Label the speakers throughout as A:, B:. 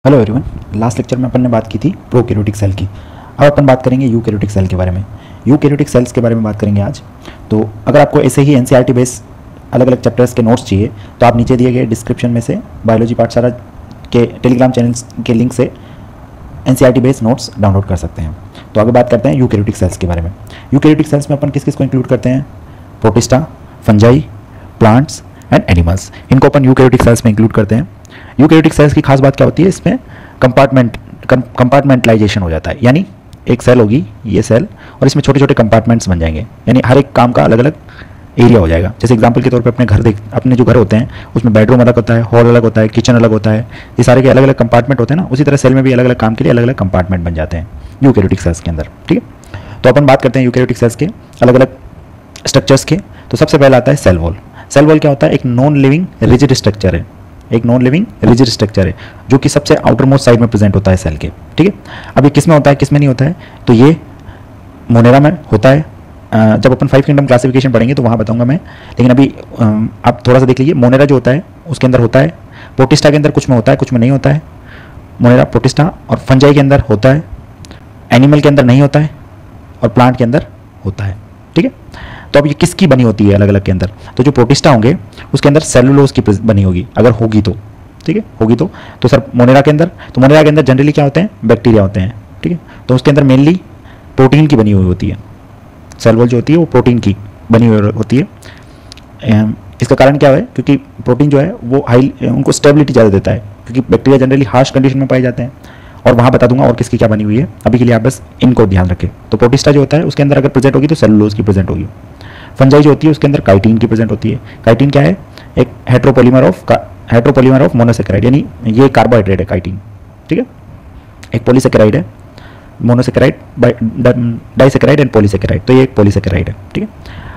A: Hello everyone. Last lecture में अपन ने बात की थी प्रोकैरियोटिक सेल की। अब अपन बात करेंगे यूकैरियोटिक सेल के बारे में। यूकैरियोटिक सेल्स के बारे में बात करेंगे आज। तो अगर आपको ऐसे ही एनसीईआरटी बेस अलग अलग चैप्टर्स के नोट्स चाहिए तो आप नीचे दिए गए डिस्क्रिप्शन में से बायोलॉजी पाठशाला के टेलीग्राम चैनल्स के लिंक से एनसीईआरटी बेस नोट्स डाउनलोड कर सकते हैं। तो आगे बात करते हैं यूकैरियोटिक सेल्स के बारे में। यूकैरियोटिक सेल्स में अपन किस किस को इंक्लूड करते हैं? Protista, fungi, plants and animals, इनको अपन यूकैरियोटिक सेल्स में इंक्लूड करते हैं। यूकैरियोटिक सेल्स की खास बात क्या होती है? इसमें कंपार्टमेंटलाइजेशन हो जाता है, यानी एक सेल होगी ये सेल और इसमें छोटे छोटे कंपार्टमेंट्स बन जाएंगे, यानी हर एक काम का अलग अलग एरिया हो जाएगा। जैसे एग्जांपल के तौर पे अपने जो घर होते हैं उसमें बेडरूम अलग होता है, हॉल अलग होता है, किचन अलग होता है, ये सारे के अलग अलग कंपार्टमेंट होते हैं ना। उसी तरह सेल में भी अलग अलग काम के लिए अलग अलग कंपार्टमेंट बन जाते हैं यूकैरियोटिक सेल्स के अंदर। ठीक है, तो अपन बात करते हैं यूकैरियोटिक सेल्स के अलग अलग स्ट्रक्चर्स के। तो सबसे पहला आता है सेल वॉल। सेल वॉल क्या होता है? एक नॉन लिविंग रिजिड स्ट्रक्चर है, एक नॉन लिविंग रिजिड स्ट्रक्चर है जो कि सबसे आउटर मोस्ट साइड में प्रेजेंट होता है सेल के। ठीक है, अब ये किस में होता है किस में नहीं होता है? तो ये मोनेरा में होता है। जब अपन 5 किंगडम क्लासिफिकेशन पढ़ेंगे तो वहाँ बताऊंगा मैं, लेकिन अभी आप थोड़ा सा देख लीजिए। मोनेरा जो होता है उसके अंदर होता है, प्रोटिस्टा के अंदर कुछ में होता है, कुछ में नहीं होता है। मोनेरा, प्रोटिस्टा और फंजाई के अंदर होता है, एनिमल के अंदर नहीं होता है और प्लांट के अंदर होता है। ठीक है, तो अब ये किसकी बनी होती है अलग अलग के अंदर? तो जो प्रोटिस्टा होंगे उसके अंदर सेलुलोज की बनी होगी, अगर होगी तो। ठीक है, होगी तो सर मोनेरा के अंदर, तो मोनेरा के अंदर जनरली क्या होते हैं? बैक्टीरिया होते हैं। ठीक है, तो उसके अंदर मेनली प्रोटीन की बनी हुई होती है। सेल वॉल जो होती है वो प्रोटीन की बनी हुई होती है। इसका कारण क्या है? क्योंकि प्रोटीन जो है वो उनको स्टेबिलिटी ज़्यादा देता है, क्योंकि बैक्टीरिया जनरली हार्श कंडीशन में पाए जाते हैं। और वहाँ बता दूंगा और किसकी क्या बनी हुई है, अभी के लिए आप बस इनको ध्यान रखें। तो प्रोटिस्टा जो होता है उसके अंदर अगर प्रेजेंट होगी तो सेलुलोज की प्रेजेंट होगी। फंजाई जो होती है उसके अंदर काइटिन की प्रेजेंट होती है। काइटिन क्या है? एक हेट्रोपोलीमर ऑफ मोनोसेकेराइड, यानी ये कार्बोहाइड्रेट है काइटिन। ठीक है, एक पॉलीसेकेराइड है, मोनोसेकेराइड, डाइसेकेराइड एंड पॉलीसेकेराइड, तो ये एक पॉलीसेकेराइड है। ठीक है,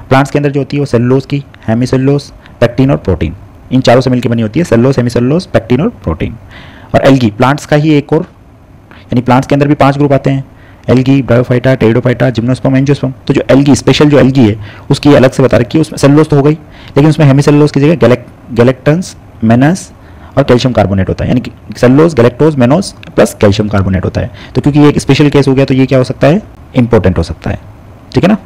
A: प्लांट्स के अंदर जो होती है वो सेलुलोज की, हेमीसेलुलोज, पेक्टिन और प्रोटीन, इन चारों से मिलकर बनी होती है। सेलुलोज, हेमीसेलुलोज, पेक्टिन और प्रोटीन। और एल्गी, प्लांट्स का ही एक और, यानी प्लांट्स के अंदर भी 5 ग्रुप आते हैं: algae, bryophyta, pteridophyta, gymnosperm, angiosperm. तो जो एल्गी, स्पेशल जो एल्गी है उसकी अलग से बता रखी है। उसमें सेलुलोज तो हो गई, लेकिन उसमें हेमीसेलुलोज की जगह गैलेक्टन्स, मेनस और कैल्शियम कार्बोनेट होता है, यानी कि cellulose, galactose, mannose plus calcium carbonate होता है। तो क्योंकि ये एक स्पेशल केस हो गया तो ये क्या हो सकता है? इंपॉर्टेंट हो सकता है। ठीक है ना?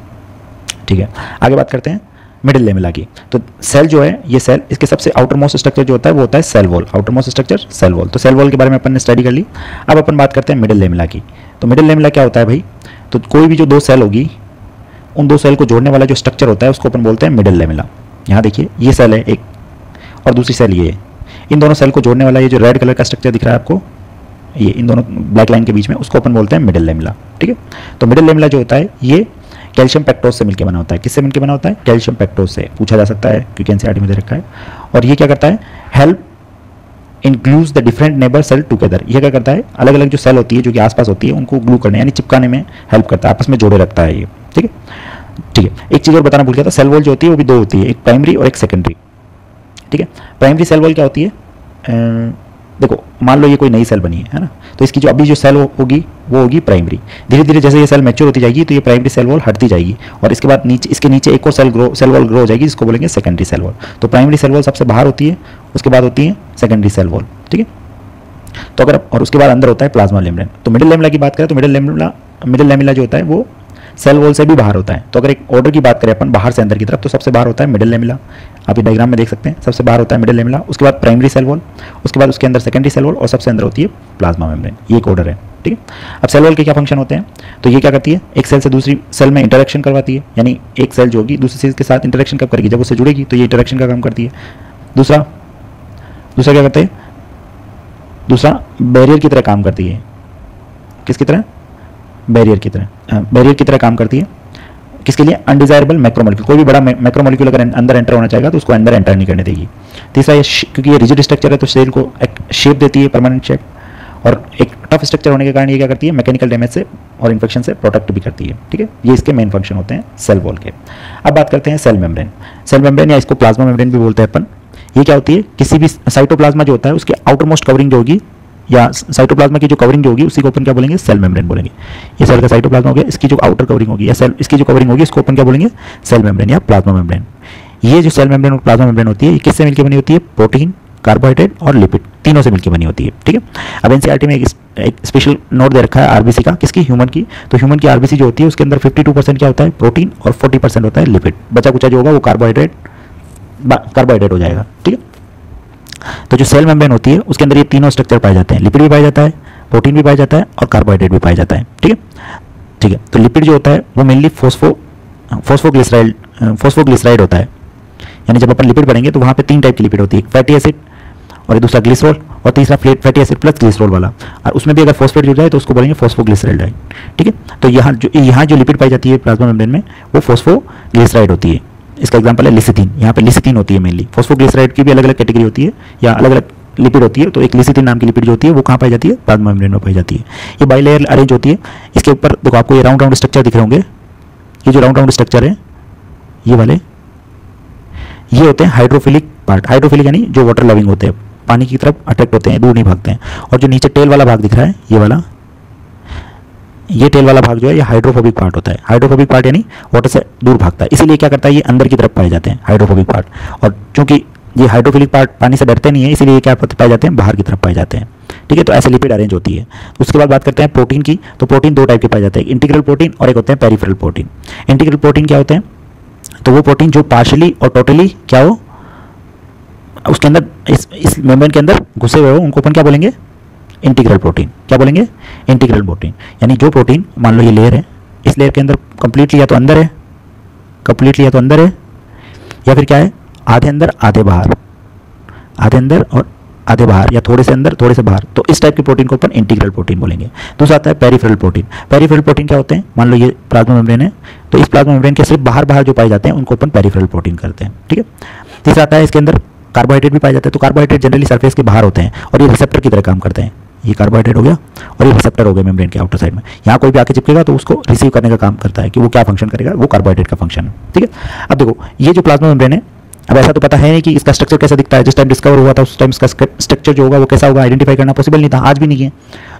A: ठीक है, आगे बात करते हैं मिडिल लेमेला की। तो सेल जो है, ये सेल, इसके सबसे आउटर मोस्ट स्ट्रक्चर जो होता है वो होता है cell wall. Outermost structure cell wall. तो सेल वॉल के बारे में अपन ने स्टडी कर ली। अब अपन बात करते हैं मिडिल लेमेला की। तो मिडिल लेमेला क्या होता है भाई? तो कोई भी जो 2 सेल होगी, उन 2 सेल को जोड़ने वाला जो स्ट्रक्चर होता है उसको अपन बोलते हैं मिडिल लेमेला। यहाँ देखिए, ये सेल है एक और दूसरी सेल ये है। इन दोनों सेल को जोड़ने वाला ये जो रेड कलर का स्ट्रक्चर दिख रहा है आपको, ये इन दोनों ब्लैक लाइन के बीच में, उसको अपन बोलते हैं मिडिल लेमेला। ठीक है, तो मिडिल लेमेला जो होता है ये कैल्शियम पेक्टोज से मिलकर बना होता है। किससे मिलकर बना होता है? कैल्शियम पेक्टोज से। पूछा जा सकता है क्योंकि एनसीईआरटी में दे रखा है। और ये क्या करता है? Help in glues the different neighbour cell together. ये क्या करता है? अलग अलग जो सेल होती है जो कि आसपास होती है उनको ग्लू करने, यानी चिपकाने में हेल्प करता है, आपस में जोड़े रखता है ये। ठीक है, ठीक है, एक चीज़ और बताना भूल गया था। सेल वॉल जो होती है वो भी 2 होती है, एक प्राइमरी और एक सेकेंडरी। ठीक है, प्राइमरी सेल वॉल क्या होती है? देखो, मान लो ये कोई नई सेल बनी है ना, तो इसकी जो अभी जो सेल होगी वो होगी प्राइमरी। धीरे धीरे जैसे ये सेल मैच्योर होती जाएगी तो ये प्राइमरी सेल वॉल हटती जाएगी और इसके बाद इसके नीचे एक और सेल वॉल ग्रो हो जाएगी, जिसको बोलेंगे सेकेंडरी सेल वॉल। तो प्राइमरी सेल वॉल सबसे बाहर होती है, उसके बाद होती है सेकेंडरी सेल वॉल। ठीक है, तो अगर, और उसके बाद अंदर होता है प्लाज्मा मेम्ब्रेन। तो मिडिल लेमेला की बात करें तो मिडिल लेमेला जो होता है वो सेल वॉल से भी बाहर होता है। तो अगर एक ऑर्डर की बात करें अपन बाहर से अंदर की तरफ, तो सबसे बाहर होता है मिडिल लेमेला। आप ये डायग्राम में देख सकते हैं, सबसे बाहर होता है मिडिल लेमेला, उसके बाद प्राइमरी सेल वॉल, उसके बाद उसके अंदर सेकेंडरी सेल वॉल और सबसे अंदर होती है प्लाज्मा मेम्ब्रेन। ये एक ऑर्डर है। ठीक है, अब सेल वॉल के क्या फंक्शन होते हैं? तो ये क्या करती है? एक सेल से दूसरी सेल में इंटरेक्शन करवाती है, यानी एक सेल जो होगी दूसरी सेल के साथ इंटरेक्शन कब करेगी? जब उससे जुड़ेगी, तो ये इंटरेक्शन का काम करती है। दूसरा क्या करते हैं? दूसरा बैरियर की तरह काम करती है। किसकी तरह? बैरियर की तरह काम करती है। किसके लिए? Undesirable macromolecule. कोई भी बड़ा मैक्रोमोलिक्यूल अगर अंदर एंटर होना चाहेगा तो उसको अंदर एंटर नहीं करने देगी। तीसरा, ये क्योंकि ये रिजिड स्ट्रक्चर है तो सेल को एक शेप देती है, परमानेंट शेप। और एक टफ स्ट्रक्चर होने के कारण ये क्या करती है? मैकेनिकल डैमेज से और इन्फेक्शन से प्रोटेक्ट भी करती है। ठीक है, ये इसके मेन फंक्शन होते हैं सेल वॉल के। अब बात करते हैं सेल मेम्ब्रेन। सेल मेम्ब्रेन या इसको प्लाज्मा मेम्ब्रेन भी बोलते हैं अपन। ये क्या होती है? किसी भी साइटोप्लाज्मा जो होता है उसके आउटर मोस्ट कवरिंग जो होगी, या साइटोप्लाज्मा की जो कवरिंग जो होगी उसी को अपन क्या बोलेंगे? सेल मेम्ब्रेन बोलेंगे। ये सेल का साइटोप्लाज्मा हो गया, इसकी जो आउटर कवरिंग होगी या सेल इसकी जो कवरिंग होगी इसको अपन क्या बोलेंगे? सेल मेम्ब्रेन या प्लाज्मा मेम्ब्रेन। ये जो सेल मेम्ब्रेन और प्लाज्मा मेम्ब्रेन होती है ये किससे मिलकर बनी होती है? प्रोटीन, कार्बोहाइड्रेट और लिपिड तीनों से मिलकर बनी होती है। ठीक है, अब एनसीईआरटी में एक स्पेशल नोट दे रखा है आरबीसी का, किसकी, ह्यूमन की। तो ह्यूमन की आरबीसी जो होती है उसके अंदर 52% क्या होता है, प्रोटीन, और 40% होता है लिपिड। बचा कुचा जो होगा वो कार्बोहाइड्रेट हो जाएगा। ठीक है, तो जो सेल मेम्ब्रेन होती है उसके अंदर ये तीनों स्ट्रक्चर पाए जाते हैं, लिपिड भी पाया जाता है, प्रोटीन भी पाया जाता है और कार्बोहाइड्रेट भी पाया जाता है। ठीक है, ठीक है, तो लिपिड जो होता है वो मेनली फोस्फोग्लिसराइड होता है। यानी जब अपन लिपिड पढ़ेंगे तो वहाँ पे 3 टाइप की लिपिड होती है, फैटी एसिड, और दूसरा ग्लिसरॉल, और तीसरा फैटी एसिड प्लस ग्लिसरॉल वाला। और उसमें भी अगर फॉस्फेट जुड़ जाए तो उसको बोलेंगे फोस्फोग्लिसराइड। ठीक है, तो यहाँ जो लिपिड पाई जाती है प्लाज्मा मेम्ब्रेन में वो फोस्फोग्लिसराइड होती है। इसका एग्जांपल है लिसिथीन। यहाँ पे लिसिथीन होती है मेनली। फोस्फोग्लिसराइड की भी अलग अलग कैटेगरी होती है या अलग अलग लिपिड होती है। तो एक लिसिथीन नाम की लिपिड जो होती है वो कहाँ पाई जाती है, प्लाज्मा मेम्ब्रेन में पाई जाती है। ये बाइलेयर अरेंज होती है। इसके ऊपर देखो आपको ये राउंड स्ट्रक्चर दिख रहे होंगे। ये जो राउंड स्ट्रक्चर है ये वाले, ये होते हैं हाइड्रोफिलिक पार्ट। हाइड्रोफिलिक यानी जो वाटर लविंग होते हैं, पानी की तरफ अट्रैक्ट होते हैं, दूर नहीं भागते हैं। और जो नीचे टेल वाला भाग दिख रहा है ये वाला, ये टेल वाला भाग जो है ये हाइड्रोफोबिक पार्ट होता है। हाइड्रोफोबिक पार्ट यानी वाटर से दूर भागता है, इसीलिए क्या करता है ये अंदर की तरफ पाए जाते हैं हाइड्रोफोबिक पार्ट। और चूंकि ये हाइड्रोफिलिक पार्ट पानी से डरते नहीं है इसलिए ये क्या पाए जाते हैं, बाहर की तरफ पाए जाते हैं। ठीक है, तो ऐसे लिपिड अरेंज होती है। उसके बाद बात करते हैं प्रोटीन की। तो प्रोटीन 2 टाइप के पाए जाते हैं, इंटीग्रल प्रोटीन और एक होते हैं पेरिफेरल प्रोटीन। इंटीग्रल प्रोटीन क्या होते हैं, तो वो प्रोटीन जो पार्शियली और टोटली क्या हो, उसके अंदर इस मेम्ब्रेन के अंदर घुसे हुए हो, उनको अपन क्या बोलेंगे, इंटीग्रल प्रोटीन। क्या बोलेंगे, इंटीग्रल प्रोटीन। यानी जो प्रोटीन, मान लो ये लेयर है, इस लेयर के अंदर कंप्लीटली या तो अंदर है, कंप्लीटली या तो अंदर है, या फिर क्या है, आधे अंदर आधे बाहर, आधे अंदर और आधे बाहर, या थोड़े से अंदर थोड़े से बाहर। तो इस टाइप के प्रोटीन को अपन इंटीग्रल प्रोटीन बोलेंगे। दूसरा आता है पेरिफेरल प्रोटीन। पेरिफेरल प्रोटीन क्या होते हैं, मान लो ये प्लाज्मा मेम्ब्रेन है, तो इस प्लाज्मा मेम्ब्रेन के सिर्फ बाहर बाहर जो पाए जाते हैं उनको अपन पेरिफेरल प्रोटीन करते हैं। ठीक है, तीसरा आता है इसके अंदर कार्बोहाइड्रेट भी पाए जाते हैं। तो कार्बोहाइड्रेट जनरली सरफेस के बाहर होते हैं और ये रिसेप्टर की तरह काम करते हैं। ये कार्बोहाइड्रेट हो गया और ये रिसेप्टर हो गया मेम्ब्रेन के आउटर साइड में। यहाँ कोई भी आके चिपकेगा तो उसको रिसीव करने का काम करता है कि वो क्या फंक्शन करेगा, वो कार्बोहाइड्रेट का फंक्शन है। ठीक है, अब देखो ये जो प्लाज्मा मेम्ब्रेन है, अब ऐसा तो पता है नहीं कि इसका स्ट्रक्चर कैसा दिखता है। जिस टाइम डिस्कवर हुआ था उस टाइम इसका स्ट्रक्चर जो होगा वो कैसा होगा आइडेंटिफाई करना पॉसिबल नहीं था, आज भी नहीं है।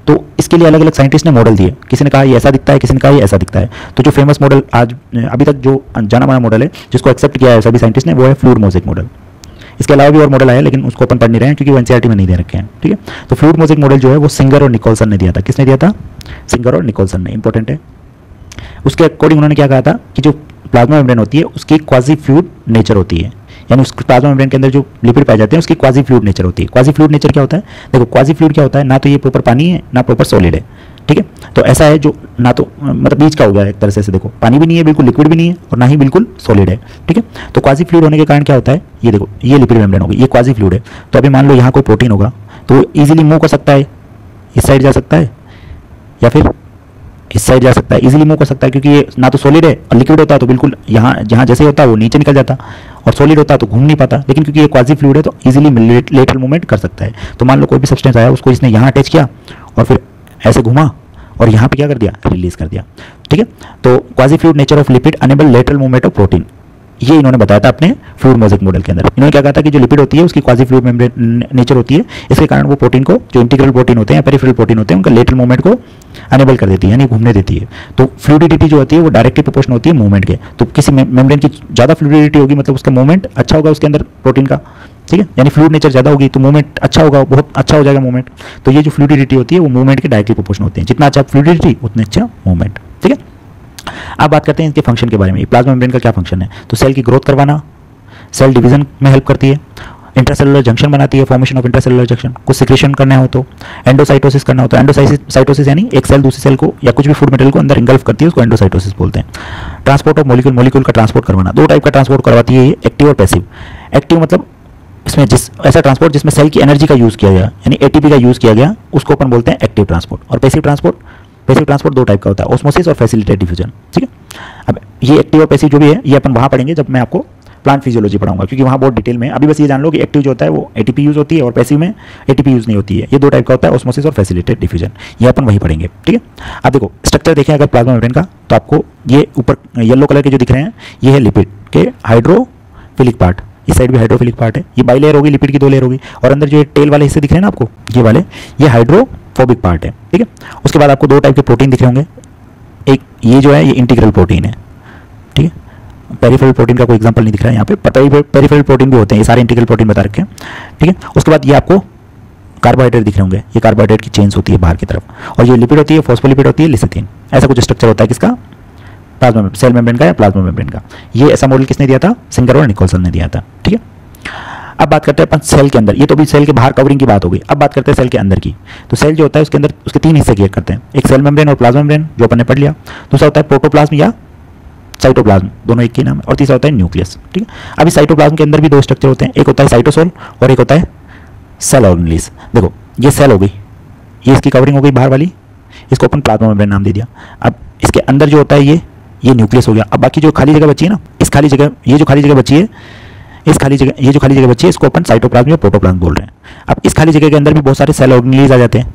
A: तो इसके लिए अलग अलग साइंटिस्ट ने मॉडल दिए। किसी ने कहा ये ऐसा दिखता है, किसी ने कहा ये ऐसा दिखता है। तो जो फेमस मॉडल आज अभी तक जो जाना माना मॉडल है जिसको एक्सेप्ट किया है सभी साइंटिस्ट ने, वो है फ्लूइड मोज़ेक मॉडल। इसके अलावा भी और मॉडल आए लेकिन उसको अपन पढ़ नहीं रहे हैं क्योंकि वो एनसीईआरटी में नहीं दे रखे हैं। ठीक है, तो फ्लूइड मोज़ेक मॉडल जो है वो सिंगर और निकोलसन ने दिया था। किसने दिया था, सिंगर और निकोलसन ने, इंपॉर्टेंट है। उसके अकॉर्डिंग उन्होंने क्या कहा था कि जो प्लाज्मा मेम्ब्रेन होती है उसकी क्वाजी फ्लूइड नेचर होती है। यानी उस प्लाज्मा मेम्ब्रेन के अंदर जो लिपिड पाए जाते हैं उसकी क्वाजी फ्लूइड नेचर होती है। क्वाजी फ्लूइड नेचर क्या होता है, देखो क्वाजी फ्लूइड क्या होता है, ना तो ये प्रॉपर पानी है ना प्रॉपर सॉलिड है। ठीक है, तो ऐसा है जो ना तो मतलब बीच का हो गया एक तरह से। देखो पानी भी नहीं है, बिल्कुल लिक्विड भी नहीं है और ना ही बिल्कुल सॉलिड है। ठीक है, तो क्वाजी फ्लूइड होने के कारण क्या होता है, ये देखो ये लिपिड मेम्ब्रेन होगी, ये क्वाजी फ्लूइड है। तो अभी मान लो यहाँ कोई प्रोटीन होगा तो इजीली मूव कर सकता है, इस साइड जा सकता है या फिर इस साइड जा सकता है, इजीली मूव कर सकता है क्योंकि ये ना तो सॉलिड है और लिक्विड होता है तो बिल्कुल यहाँ जहाँ जैसे होता है वो नीचे निकल जाता, और सॉलिड होता है तो घूम नहीं पाता। लेकिन क्योंकि ये क्वाजी फ्लूइड है तो इजीली लेटरल मूवमेंट कर सकता है। तो मान लो कोई भी सब्सटेंस आया, उसको इसने यहाँ अटैच किया और फिर ऐसे घुमा और यहाँ पे क्या कर दिया, रिलीज कर दिया। ठीक है, तो quasi fluid nature of lipid enable lateral movement of protein, ये इन्होंने बताया था अपने फ्लूइड मोज़ेक मॉडल के अंदर। इन्होंने क्या कहा था कि जो लिपिड होती है उसकी क्वाजी फ्लूइड मेम्ब्रेन नेचर होती है, इसके कारण वो प्रोटीन को, जो इंटीग्रल प्रोटीन होते हैं, पेरिफेरल प्रोटीन होते हैं, उनका लेटरल मूवमेंट को अनेबल कर देती है, यानी घूमने देती है। तो फ्लूइडिटी जो होती है वो डायरेक्टली प्रोपोर्शनल होती है मूवमेंट के। तो किसी मेम्ब्रेन की ज़्यादा फ्लूइडिटी होगी मतलब उसका मूवमेंट अच्छा होगा उसके अंदर प्रोटीन का। ठीक है, यानी फ्लूइड नेचर ज़्यादा होगी तो मूवमेंट अच्छा होगा, बहुत अच्छा हो जाएगा मूवमेंट। तो ये जो फ्लूइडिटी होती है वो मूवमेंट के डायरेक्टली प्रोपोर्शनल होते हैं। जितना अच्छा फ्लूइडिटी उतने अच्छा मूवमेंट। ठीक है, अब बात करते हैं इनके फंक्शन के बारे में। प्लाज्मा मेम्ब्रेन का क्या फंक्शन है, तो सेल की ग्रोथ करवाना, सेल डिवीजन में हेल्प करती है, इंट्रासेलुलर जंक्शन बनाती है, फॉर्मेशन ऑफ इंट्रासेलुलर जंक्शन, कुछ सिक्रेशन करना हो तो, एंडोसाइटोसिस करना हो तो, एंडोसाइटोसिस यानी एक सेल दूसरी सेल को या कुछ भी फूड मटेरियल को अंदर इंगल्फ करती है, उसको एंडोसाइटोसिस बोलते हैं। ट्रांसपोर्ट ऑफ मॉलिक्यूल, मॉलिक्यूल का ट्रांसपोर्ट करवाना, 2 टाइप का ट्रांसपोर्ट करवाती है ये, एक्टिव और पैसिव। एक्टिव मतलब इसमें ऐसा ट्रांसपोर्ट जिसमें सेल की एनर्जी का यूज़ किया गया, यानी एटीपी का यूज़ किया गया, उसको अपन बोलते हैं एक्टिव ट्रांसपोर्ट। और पैसिव ट्रांसपोर्ट 2 टाइप का होता है, ऑस्मोसिस और फैसिलिटेटेड डिफ्यूजन। ठीक है, अब ये एक्टिव और पैसिव जो भी है ये अपन वहाँ पढ़ेंगे जब मैं आपको प्लांट फिजियोलॉजी पढ़ाऊंगा, क्योंकि वहाँ बहुत डिटेल में। अभी बस ये जान लो कि एक्टिव जो होता है वो एटीपी यूज़ होती है और पैसिव में एटीपी यूज़ नहीं होती है। ये 2 टाइप का होता है, ऑस्मोसिस और फैसिलिटेटेड डिफ्यूजन, ये अपन वही पढ़ेंगे। ठीक है, अब देखो स्ट्रक्चर देखें अगर प्लाज्मा मेम्ब्रेन का, तो आपको ये ऊपर येलो कलर के जो दिख रहे हैं ये है लिपिड के हाइड्रोफिलिक पार्ट, इस साइड भी हाइड्रोफिलिक पार्ट है। ये बाई लेयर होगी, लिपिड की 2 लेयर होगी। और अंदर जो ये टेल वाले हिस्से दिख रहे हैं ना आपको, ये वाले, ये हाइड्रोफोबिक पार्ट है। ठीक है, उसके बाद आपको 2 टाइप के प्रोटीन दिख रहे होंगे। एक ये जो है ये इंटीग्रल प्रोटीन है, ठीक है, पेरिफेरल प्रोटीन का कोई एग्जांपल नहीं दिख रहा है यहाँ पे, पेरिफेरल प्रोटीन भी होते हैं, ये सारे इंटीग्रल प्रोटीन बता रखे हैं, ठीक है। उसके बाद ये आपको कार्बोहाइड्रेट दिख रहे होंगे, ये कार्बोहाइड्रेट की चेन्स होती है बाहर की तरफ, और ये लिपिड होती है, फॉस्फोलिपिड होती है, लिसिथिन। ऐसा कुछ स्ट्रक्चर होता है किसका, प्लाज्मा सेल मेम्ब्रेन का या प्लाज्मा मेम्ब्रेन का। ये ऐसा मॉडल किसने दिया था, सिंगर और निकोलसन ने दिया था, ठीक है। अब बात करते हैं अपन सेल के अंदर, ये तो भी सेल के बाहर कवरिंग की बात हो गई। अब बात करते हैं सेल के अंदर की। तो सेल जो होता है उसके अंदर उसके तीन हिस्से किया करते हैं, एक सेल मेम्ब्रेन और प्लाज्मा मेम्ब्रेन जो अपन ने पढ़ लिया, दूसरा होता है प्रोटोप्लाज्म या साइटोप्लाज्म, दोनों एक ही नाम है, और तीसरा होता है न्यूक्लियस, ठीक है। अभी साइटोप्लाज्म के अंदर भी दो स्ट्रक्चर होते हैं, एक होता है साइटोसोल और एक होता है सेल ऑर्गेनेलिस। देखो ये सेल हो गई, ये इसकी कवरिंग हो गई बाहर वाली, इसको अपन प्लाज्मा मेम्ब्रेन नाम दे दिया। अब इसके अंदर जो होता है ये न्यूक्लियस हो गया। अब बाकी जो खाली जगह बची है ना, इस खाली जगह, ये जो खाली जगह बची है, इस खाली जगह, ये जो खाली जगह बची है, इसको अपन साइटोप्लाज्म या प्रोटोप्लाज्म बोल रहे हैं। अब इस खाली जगह के अंदर भी बहुत सारे सेल ऑर्गेनेलिस आ जाते हैं,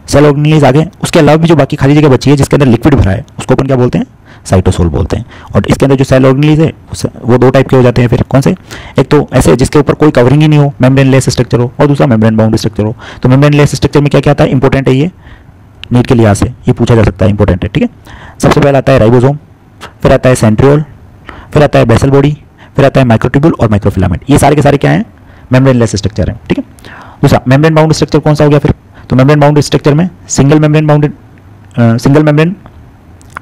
A: सेल ऑर्गेनेलिस आ गए। उसके अलावा भी जो बाकी खाली जगह बची है जिसके अंदर लिक्विड भरा है, उसको अपन क्या बोलते हैं, साइटोसोल बोलते हैं। और इसके अंदर जो सेल ऑर्गेनेलिस है वो दो टाइप के हो जाते हैं। फिर कौन से, एक तो ऐसे जिसके ऊपर कोई कवरिंग ही नहीं हो, मेम्ब्रेन लेस स्ट्रक्चर हो, और दूसरा मेम्ब्रेन बाउंड स्ट्रक्चर हो। तो मेम्ब्रेन लेस स्ट्रक्चर में क्या क्या आता है, इंपॉर्टेंट है, ये नीट के लिहाज से ये पूछा जा सकता है, इंपॉर्टेंट है, ठीक है। सबसे पहले आता है राइबोसोम, फिर आता है सेंट्रियोल, फिर आता है बेसल बॉडी, फिर आता है माइक्रोट्यूब्यूल और माइक्रोफिलामेंट। ये सारे के सारे क्या हैं, मेम्ब्रेन लेस स्ट्रक्चर है, ठीक है। दूसरा मेम्ब्रेन बाउंड स्ट्रक्चर कौन सा हो गया फिर, तो मेम्ब्रेन बाउंड स्ट्रक्चर में single membrane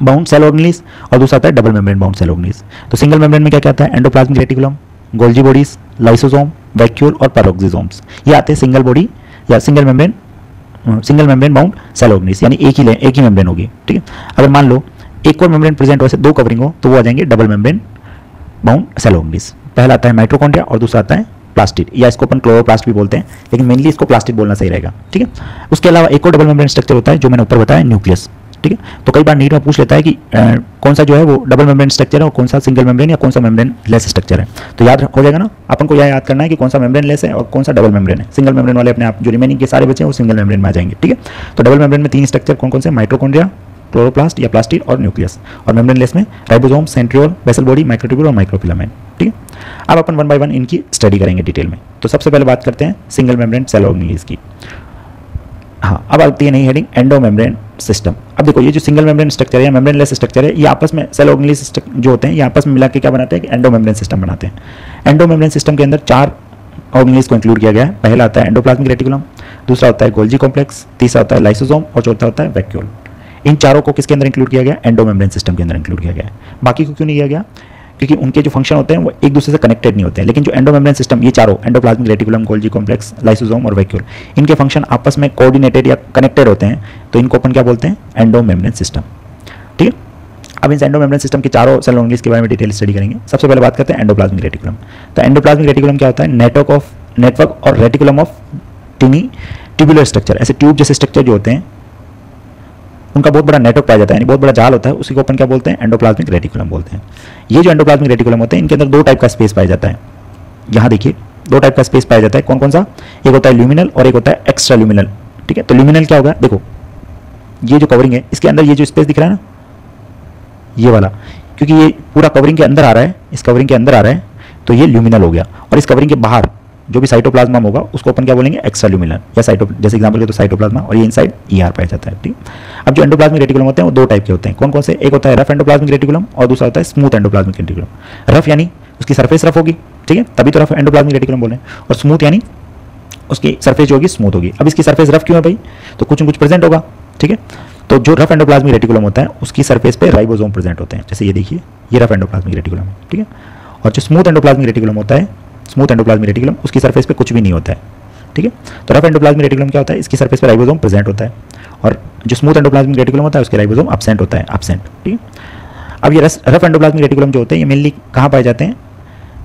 A: bound cell organelles और दूसरा आता है double membrane bound cell organelles. तो सिंगल मेम्ब्रेन में क्या क्या आता है, endoplasmic reticulum, Golgi bodies, lysosome, vacuole और पैरोक्सिसोम्स, ये आते हैं सिंगल बॉडी या single membrane bound cell organelles, यानी एक ही मेम्ब्रेन होगी, ठीक है। अगर मान लो एक और मेम्ब्रेन प्रेजेंट हो, ऐसे दो कवरिंग हो, तो वो आ जाएंगे double membrane bound cell organelles. पहला आता है माइटोकॉन्ड्रिया और दूसरा आता है प्लास्टिड, या इसको अपन क्लोरोप्लास्ट भी बोलते हैं, लेकिन मेनली इसको प्लास्टिड बोलना सही रहेगा, ठीक है। उसके अलावा एक और डबल मेम्ब्रेन स्ट्रक्चर होता है जो मैंने ऊपर बताया, न्यूक्लियस, ठीक है। तो कई बार नीट में पूछ लेता है कि कौन सा जो है वो डबल मेम्ब्रेन स्ट्रक्चर है और कौन सा सिंगल मेम्ब्रेन या कौन सा मेम्ब्रेन लेस स्ट्रक्चर है। तो याद हो जाएगा ना, अपन को यह याद करना है कि कौन सा मेम्ब्रेन लेस है और कौन सा डबल मेम्ब्रेन है। सिंगल मेम्ब्रेन वाले अपने आप जो रिमेनिंग के सारे बचे हैं वो सिंगल मेम्ब्रेन में आ जाएंगे, ठीक है। तो डबल मेम्ब्रेन में तीन स्ट्रक्चर कौन कौन से, माइटोकॉन्ड्रिया, क्लोरोप्लास्ट या प्लास्टिड और न्यूक्लियस, और मेम्ब्रेन लेस में ribosome, centriole, basal body, microtubule और माइक्रोफिलामेंट, ठीक है। अब अपन वन बाय वन इनकी स्टडी करेंगे डिटेल में। तो सबसे पहले बात करते हैं सिंगल मेम्ब्रेन सेल ऑर्गेनेलिस की। हाँ, अब आती है नई हेडिंग, एंडो मेम्ब्रेन सिस्टम। अब देखो ये जो सिंगल मेम्ब्रेन स्ट्रक्चर है या मेम्ब्रेन लेस स्ट्रक्चर है, ये आपस में सेल ऑर्गेनेलिस जो होते हैं ये आपस में मिला के क्या बनाते हैं, एंडो मेम्ब्रेन सिस्टम बनाते हैं। एंडो मेम्ब्रेन सिस्टम के अंदर चार ऑर्गेनेलिस को इंक्लूड किया गया है। पहला आता है एंडोप्लाज्मिक रेटिकुलम, दूसरा होता है गोल्जी कॉम्प्लेक्स, तीसरा होता है लाइसोसोम और चौथा होता है वैक्यूल। इन चारों को किसके अंदर इंक्लूड किया गया, एंडो मेम्ब्रेन सिस्टम के अंदर इंक्लूड किया गया है। बाकी को क्यों नहीं किया गया, क्योंकि उनके जो फंक्शन होते हैं वो एक दूसरे से कनेक्टेड नहीं होते हैं। लेकिन जो एंडो मेम्ब्रेन सिस्टम, ये चारों endoplasmic reticulum, Golgi complex, lysosome और वैक्यूल, इनके फंक्शन आपस में कोऑर्डिनेटेड या कनेक्टेड होते हैं, तो इनको अपन क्या बोलते हैं, एंडो मेम्ब्रेन सिस्टम, ठीक है। अब इन एंडो मेम्ब्रेन सिस्टम के चारों सेल ऑर्गेनेलिस के बारे में डिटेल स्टडी करेंगे। सबसे पहले बात करते हैं एंडोप्लाज्मिक रेटिकुलम। तो एंडोप्लाज्मिक रेटिकुलम क्या होता है, नेटवर्क और रेटिकुलम ऑफ टिनी ट्यूबुलर स्ट्रक्चर, ऐसे ट्यूब जैसे स्ट्रक्चर जो होते हैं उनका बहुत बड़ा नेटवर्क पाया जाता है, यानी बहुत बड़ा जाल होता है, उसी को अपन क्या बोलते हैं, एंडोप्लाज्मिक रेटिकुलम बोलते हैं। ये जो एंडोप्लाज्मिक रेटिकुलम होते हैं इनके अंदर दो टाइप का स्पेस पाया जाता है। यहाँ देखिए दो टाइप का स्पेस पाया जाता है, कौन कौन सा, एक होता है ल्यूमिनल और एक होता है एक्स्ट्रा ल्यूमिनल, ठीक है। तो ल्यूमिनल क्या होगा, देखो ये जो कवरिंग है इसके अंदर ये जो स्पेस दिख रहा है ना, ये वाला, क्योंकि ये पूरा कवरिंग के अंदर आ रहा है, इस कवरिंग के अंदर आ रहा है, तो ये ल्यूमिनल हो गया। और इस कवरिंग के बाहर जो भी साइटोप्लाज्मा होगा उसको अपन क्या बोलेंगे, एक्स्ट्रा ल्यूमिनल या जैसे एग्जांपल के तो साइटोप्लाज्मा, और ये इनसाइड ईआर पाया जाता है, ठीक। अब जो एंडोप्लाज्मिक रेटिकुलम होते हैं वो दो टाइप के होते हैं, कौन कौन से, एक होता है रफ एंडोप्लाज्मिक रेटिकुलम और दूसरा होता है स्मूथ एंडोप्लाज्मिक रेटिकुलम। रफ यानी उसकी सरफेस रफ होगी, ठीक है, तभी तो रफ एंडोप्लाज्मिक रेटिकुलम बोले, और स्मूथ यानी उसकी सरफेस जो होगी स्मूथ होगी। अब इसकी सरफेस रफ क्यों है भाई, तो कुछ न कुछ प्रेजेंट होगा, ठीक है। तो जो रफ एंडोप्लाज्मिक रेटिकुलम होता है उसकी सरफेस पे राइबोसोम प्रेजेंट होते हैं, जैसे ये देखिए ये रफ एंडोप्लाज्मिक रेटिकुलम है, ठीक है। और जो स्मूथ एंडोप्लाज्मिक रेटिकुलम होता है, स्मूथ एंडोप्लाज्मिक रेटिकुलम, उसकी सरफेस पे कुछ भी नहीं होता है, ठीक है। तो रफ एंडोप्लाज्मिक रेटिकुलम क्या होता है, इसकी सरफेस पे राइबोसोम प्रेजेंट होता है, और जो स्मूथ एंडोप्लाज्मिक रेटिकुलम होता है उसके राइबोसोम एब्सेंट होता है, एब्सेंट, ठीक है। अब ये रफ एंडोप्लाज्मिक रेटिकुलम जो होते हैं ये मेनली कहाँ पाए जाते हैं,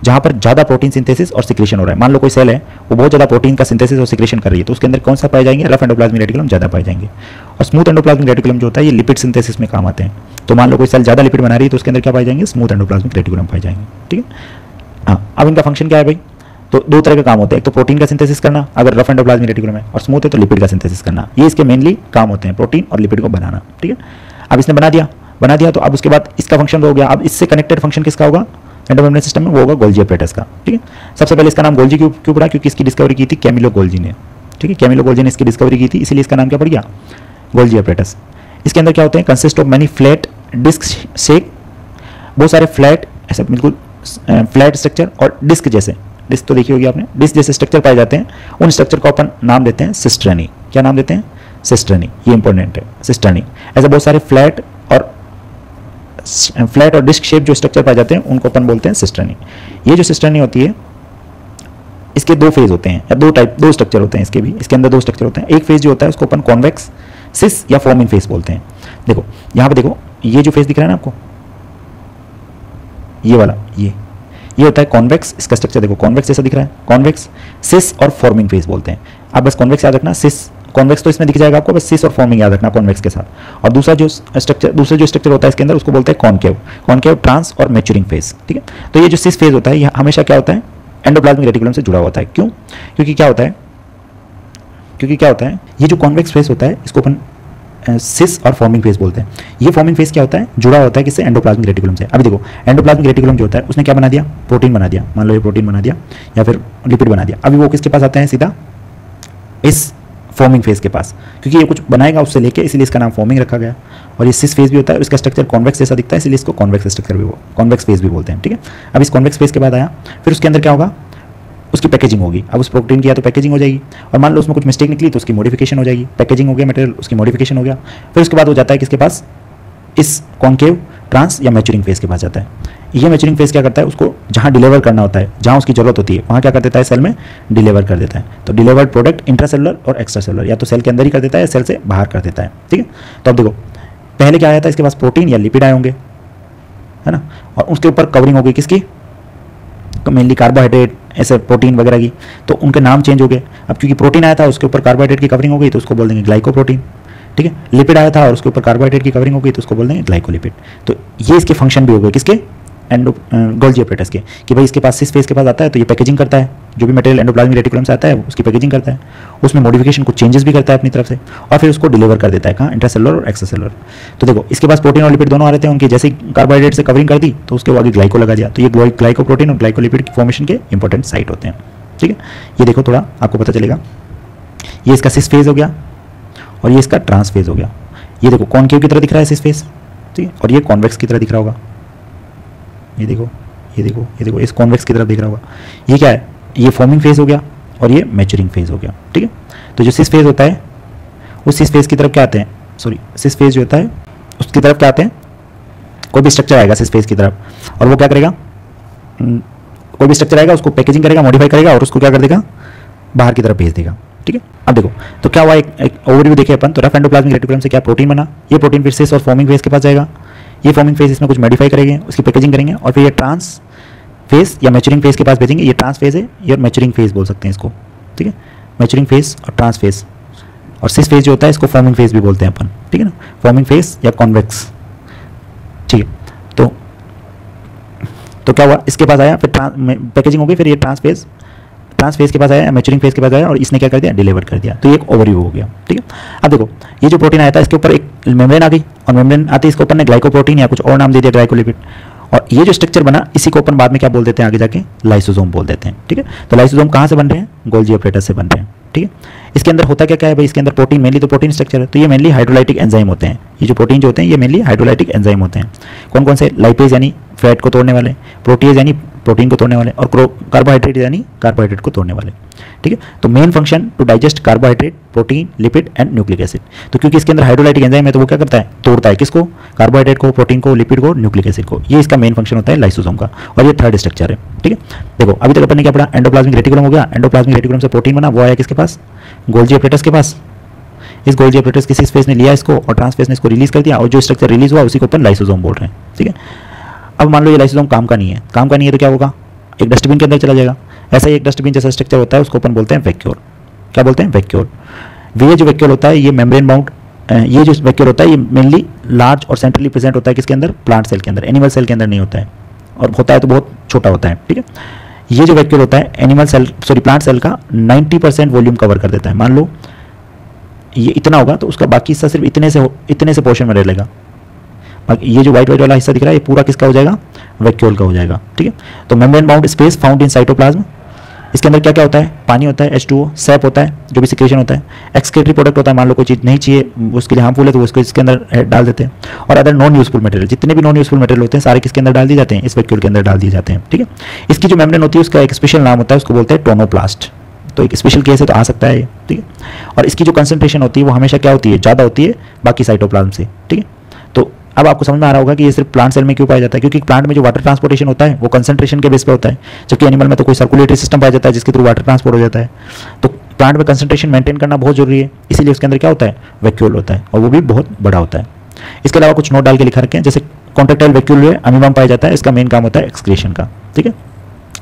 A: जहाँ पर ज़्यादा प्रोटीन सिंथेसिस और सिक्रेशन हो रहा है। मान लो कोई सेल है वो बहुत ज़्यादा प्रोटीन का सिंथेसिस और सिक्रेशन कर रही है, तो उसके अंदर कौन सा पाए जाएंगे, रफ एंडोप्लाज्मिक रेटिकुलम ज़्यादा पाए जाएंगे। और स्मूथ एंडोप्लाज्मिक रेटिकुलम जो होता है ये लिपिड सिंथेसिस में काम आते हैं। तो मान लो कोई सेल ज़्यादा लिपिड बना रही है तो उसके अंदर क्या पाए जाएंगे, स्मूथ एंडोप्लाज्मिक रेटिकुलम पाए जाएंगे, ठीक है। हाँ, अब इनका फंक्शन क्या है भाई, तो दो तरह के काम होते हैं, एक तो प्रोटीन का सिंथेसिस करना अगर रफ एंडोप्लाज्मिक रेटिकुलम है, और स्मूथ है तो लिपिड का सिंथेसिस करना। ये इसके मेनली काम होते हैं, प्रोटीन और लिपिड को बनाना, ठीक है। अब इसने बना दिया तो अब उसके बाद इसका फंक्शन हो गया। अब इससे कनेक्टेड फंक्शन किसका होगा एंडोमेम्ब्रेन सिस्टम में, वो होगा गोल्जी एपरेटस का, ठीक है। सबसे पहले इसका नाम गोल्जी क्यों पड़ा, क्योंकि इसकी डिस्कवरी की थी कैमिलो गोल्जी ने, ठीक है। कैमिलो गोल्जी ने इसकी डिस्कवरी की थी, इसलिए इसका नाम क्या पड़ गया, गोल्जी एपरेटस। इसके अंदर क्या होते हैं, consist of many flat disc shape, बहुत सारे फ्लैट ऐसा बिल्कुल फ्लैट स्ट्रक्चर और डिस्क जैसे, डिस्क तो देखी होगी आपने, डिस्क जैसे स्ट्रक्चर पाए जाते हैं, उन स्ट्रक्चर को अपन नाम देते हैं सिस्टर्नी। क्या नाम देते हैं? सिस्टर्नी। ये इंपॉर्टेंट है, सिस्टर्नी। ऐसे बहुत सारे फ्लैट और डिस्क शेप जो स्ट्रक्चर पाए जाते हैं उनको अपन बोलते हैं सिस्टर्नी। ये जो सिस्टर्नी होती है इसके दो फेज होते हैं, या दो स्ट्रक्चर होते हैं इसके भी, इसके अंदर दो स्ट्रक्चर होते हैं। एक फेज जो होता है उसको अपन कॉन्वेक्स सिस या फॉर्मिंग फेज बोलते हैं। देखो यहाँ पे देखो, ये जो फेज दिख रहा है ना आपको, ये वाला, ये होता है कॉन्वेक्स। इसका स्ट्रक्चर देखो कॉन्वेक्स जैसा दिख रहा है, कॉन्वेक्स, सिस और फॉर्मिंग फेज बोलते हैं। आप बस कॉन्वेक्स याद रखना, सिस कॉन्वेक्स तो इसमें दिख जाएगा आपको, बस सिस और फॉर्मिंग याद रखना कॉन्वेक्स के साथ। और दूसरा जो स्ट्रक्चर होता है इसके अंदर उसको बोलते हैं कॉन्केव, ट्रांस और मैच्योरिंग फेज। ठीक है, तो ये जो सिस फेज होता है ये हमेशा क्या होता है? एंडोप्लाज्मिक रेटिकुलम से जुड़ा होता है। क्यों? क्योंकि क्या होता है, ये जो कॉन्वेक्स फेज होता है इसको अपन सिस और फॉर्मिंग फेज बोलते हैं। ये फॉर्मिंग फेज क्या होता है? जुड़ा होता है किससे? एंडोप्लाज्मिक रेटिकुलम से। अभी देखो एंडोप्लाज्मिक रेटिकुलम जो होता है उसने क्या बना दिया? प्रोटीन बना दिया। मान लो ये प्रोटीन बना दिया या फिर लिपिड बना दिया। अभी वो किसके पास आते हैं? सीधा इस फॉर्मिंग फेज के पास, क्योंकि ये कुछ बनाएगा उससे लेके, इसलिए इसका नाम फॉर्मिंग रखा गया। और ये सिस फेज भी होता है, इसका स्ट्रक्चर कॉन्वेक्स जैसा दिखता है, इसलिए इसको कॉन्वेक्स स्ट्रक्चर भी, कॉन्वेक्स फेज भी बोलते हैं। ठीक है, अब इस कॉन्वेक्स फेज के बाद आया, फिर उसके अंदर क्या होगा? उसकी पैकेजिंग होगी। अब उस प्रोटीन की या तो पैकेजिंग हो जाएगी, और मान लो उसमें कुछ मिस्टेक निकली तो उसकी मॉडिफिकेशन हो जाएगी। पैकेजिंग हो गया मटेरियल, उसकी मॉडिफिकेशन हो गया। फिर उसके बाद वो जाता है किसके पास? इस कॉन्केव, ट्रांस या मैच्योरिंग फेज के पास जाता है। ये मैच्योरिंग फेज क्या करता है? उसको जहाँ डिलीवर करना होता है, जहाँ उसकी जरूरत होती है, वहाँ क्या कर देता है? सेल में डिलीवर कर देता है। तो डिलीवर्ड प्रोडक्ट इंट्रासेलुलर और एक्स्ट्रासेलुलर, या तो सेल के अंदर ही कर देता है या सेल से बाहर कर देता है। ठीक है, तो अब देखो पहले क्या आया था? इसके पास प्रोटीन या लिपिड आए होंगे, है ना, और उसके ऊपर कवरिंग हो गई किसकी? मेनली कार्बोहाइड्रेट, ऐसे प्रोटीन वगैरह की, तो उनके नाम चेंज हो गए। अब क्योंकि प्रोटीन आया था उसके ऊपर कार्बोहाइड्रेट की कवरिंग हो गई तो उसको बोल देंगे ग्लाइकोप्रोटीन। ठीक है, लिपिड आया था और उसके ऊपर कार्बोहाइड्रेट की कवरिंग हो गई तो उसको बोल देंगे ग्लाइकोलिपिड। तो ये इसके फंक्शन भी हो गए किसके? गोल्जी अपरेटस के, कि भाई इसके पास सिस फेज के पास आता है तो ये पैकेजिंग करता है, जो भी मटेरियल एंडोप्लाज्मिक रेटिकुलम से आता है उसकी पैकेजिंग करता है, उसमें मॉडिफिकेशन कुछ चेंजेस भी करता है अपनी तरफ से, और फिर उसको डिलीवर कर देता है कहाँ? इंट्रासेलुलर और एक्स्ट्रासेलुलर। तो देखो इसके पास प्रोटीन और लिपिड दोनों आ रहे थे, उनकी जैसे कार्बोहाइड्रेट से कवरिंग कर दी तो उसके आगे ग्लाइको लगा दिया। तो ये ग्लाइकोप्रोटीन और ग्लाइकोलिपिड की फॉर्मेशन के इंपॉर्टेंट साइट होते हैं। ठीक है, ये देखो थोड़ा आपको पता चलेगा। ये इसका सिस फेज हो गया और ये इसका ट्रांस फेज हो गया। ये देखो कॉन्केव की तरह दिख रहा है सिस फेज, ठीक है, और ये कॉन्वेक्स की तरह दिख रहा होगा। ये देखो इस कॉन्वेक्स की तरफ दिख रहा होगा। ये क्या है? ये फॉर्मिंग फेज हो गया और ये मैच्योरिंग फेज हो गया। ठीक है, तो जो सिस फेज होता है उस सिस फेज की तरफ क्या आते हैं? सिस फेज जो होता है उसकी तरफ क्या आते हैं? कोई भी स्ट्रक्चर आएगा सिस फेज की तरफ और वो क्या करेगा? कोई भी स्ट्रक्चर आएगा उसको पैकेजिंग करेगा, मॉडिफाई करेगा और उसको क्या कर देगा? बाहर की तरफ भेज देगा। ठीक है, अब देखो तो क्या हुआ, एक ओवरव्यू देखे अपन। तो रफ एंडोप्लाज्मिक रेटिकुलम से क्या प्रोटीन बना, ये प्रोटीन फिर सिस और फॉर्मिंग फेज के पास जाएगा। ये फॉर्मिंग फेज इसमें कुछ मॉडिफाई करेंगे, उसकी पैकेजिंग करेंगे, और फिर ये ट्रांस फेज या मैच्योरिंग फेज के पास भेजेंगे। ये ट्रांस फेज है, ये मैच्योरिंग फेज बोल सकते हैं इसको। ठीक है, मैच्योरिंग फेज और ट्रांस फेज, और सिस फेज जो होता है इसको फॉर्मिंग फेज भी बोलते हैं अपन। ठीक है ना, फॉर्मिंग फेज या कॉन्वेक्स। ठीक है, तो क्या हुआ? इसके पास आया, फिर पैकेजिंग हो गई, फिर ये ट्रांस फेज के पास आया, मैच्योरिंग फेज के पास आया, और इसने क्या कर दिया? डिलीवर कर दिया। तो ये एक ओवरव्यू हो गया। ठीक है, अब देखो ये जो प्रोटीन आया था इसके ऊपर एक मेम्ब्रेन आ गई, और मेम्ब्रेन आती है इसके ऊपर ने ग्लाइकोप्रोटीन या कुछ और नाम दे दिया ग्लाइकोलिपिड, और ये जो स्ट्रक्चर बना इसी को अपन बाद में क्या बोल देते हैं? आगे जाके लाइसोसोम बोल देते हैं। ठीक है, तो लाइसोसोम कहाँ से बन रहे हैं? गोल्जी अपरेटस से बन रहे हैं। ठीक है, इसके अंदर होता क्या क्या है भाई? इसके अंदर प्रोटीन, मेनली तो प्रोटीन स्ट्रक्चर है, तो ये मेनली हाइड्रोलाइटिक एंजाइम होते हैं। ये जो प्रोटीन जो होते हैं ये मेनली हाइड्रोलाइटिक एंजाइम होते हैं। कौन कौन से? लाइपेज यानी फैट को तोड़ने वाले, प्रोटीज यानी प्रोटीन को तोड़ने वाले, और कार्बोहाइड्रेट यानी कार्बोहाइड्रेट को तोड़ने वाले। ठीक है, तो main function to digest carbohydrate, protein, lipid and nucleic acid. तो क्योंकि इसके अंदर हाइड्रोलाइटिक एंजाइम है तो वो क्या करता है? तोड़ता है किसको? कार्बोहाइड्रेट को, प्रोटीन को, लिपिड को, न्यूक्लिक एसिड को। ये इसका मेन फंक्शन होता है लाइसोसोम का, और ये थर्ड स्ट्रक्चर है। ठीक है, देखो अभी तक अपन ने क्या पढ़ा? एंडोप्लाज्मिक रेटिकुलम हो गया, एंडोप्लाज्मिक रेटिकुलम से प्रोटीन बना, वो आया किसके पास? गोल्जी अपरेटस के पास। इस गोल्जी अपरेटस के सिस फेज ने लिया इसको और ट्रांस फेज ने इसको रिलीज कर दिया, और जो स्ट्रक्चर रिलीज हुआ उसी को अपन लाइसोसोम बोल रहे हैं। ठीक है, अब मान लो ये लाइसोसोम काम का नहीं है, तो क्या होगा? एक डस्टबिन के अंदर चला जाएगा। ऐसा ही एक डस्टबिन जैसा स्ट्रक्चर होता है, उसको अपन बोलते हैं वैक्यूल। क्या बोलते हैं? वैक्यूल। ये जो वैक्यूल होता है ये मेम्ब्रेन बाउंड, ये जो वैक्यूल होता है ये मेनली लार्ज और सेंट्रली प्रेजेंट होता है किसके अंदर? प्लांट सेल के अंदर। एनिमल सेल के अंदर नहीं होता है, और होता है तो बहुत छोटा होता है। ठीक है, ये जो वैक्यूल होता है प्लांट सेल का 90% वॉल्यूम कवर कर देता है। मान लो ये इतना होगा तो उसका बाकी हिस्सा सिर्फ इतने से पोर्शन में रह लेगा। ये जो व्हाइट वाला हिस्सा दिख रहा है ये पूरा किसका हो जाएगा? वैक्यूल का हो जाएगा। ठीक है, तो membrane bound space found in cytoplasm इसके अंदर क्या क्या होता है, पानी होता है, H2O, सैप होता है जो भी सिक्रेशन होता है, एक्सक्रीटरी प्रोडक्ट होता है, मान लो कोई चीज़ नहीं चाहिए उसके लिए हार्मफुल है तो उसको इसके अंदर डाल देते हैं, और अदर नॉन यूजफुल मटेरियल, जितने भी नॉन यूजफुल मटेरियल होते हैं सारे किसके अंदर डाल दिए जाते हैं, इस वैक्यूल के अंदर डाल दिए जाते हैं। ठीक है, इसकी जो मेम्ब्रेन होती है उसका एक स्पेशल नाम होता है, उसको बोलते हैं टोनोप्लास्ट। तो एक स्पेशल केस है तो आ सकता है ये। ठीक है, और इसकी जो कंसंट्रेशन होती है वो हमेशा क्या होती है, ज़्यादा होती है बाकी साइटोप्लाज्म से। ठीक है, तो अब आपको समझ में आ रहा होगा कि ये सिर्फ प्लांट सेल में क्यों पाया जाता है, क्योंकि प्लांट में जो वाटर ट्रांसपोर्टेशन होता है वो कंसंट्रेशन के बेस पे होता है, जबकि एनिमल में तो कोई सर्कुलेटरी सिस्टम पाया जाता है जिसके थ्रू वाटर ट्रांसपोर्ट हो जाता है। तो प्लांट में कंसंट्रेशन मेंटेन करना बहुत जरूरी है, इसीलिए उसके अंदर क्या होता है, वैक्यूल होता है, और वो भी बहुत बड़ा होता है। इसके अलावा कुछ नोट डाल के लिखा रखे हैं, जैसे कॉन्ट्रेक्टाइल वैक्यूल है अमीबा में पाया जाता है, इसका मेन काम होता है एक्सक्रीशन का। ठीक है,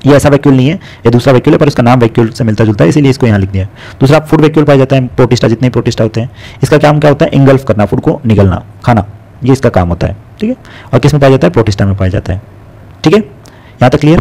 A: ये ऐसा वैक्यूल नहीं है, ये दूसरा वैक्यूल है पर इसका नाम वैक्यूल से मिलता जुलता है, इसीलिए इसको यहाँ लिख दिया। दूसरा फूड वैक्यूल पाया जाता है, प्रोटिस्टा, जितने प्रोटिस्टा होते हैं, इसका काम क्या होता है, इंगल्फ करना, फूड को निगलना, खाना, ये इसका काम होता है। ठीक है, और किस में पाया जाता है, प्रोटिस्टा में पाया जाता है। ठीक है, यहाँ तक क्लियर।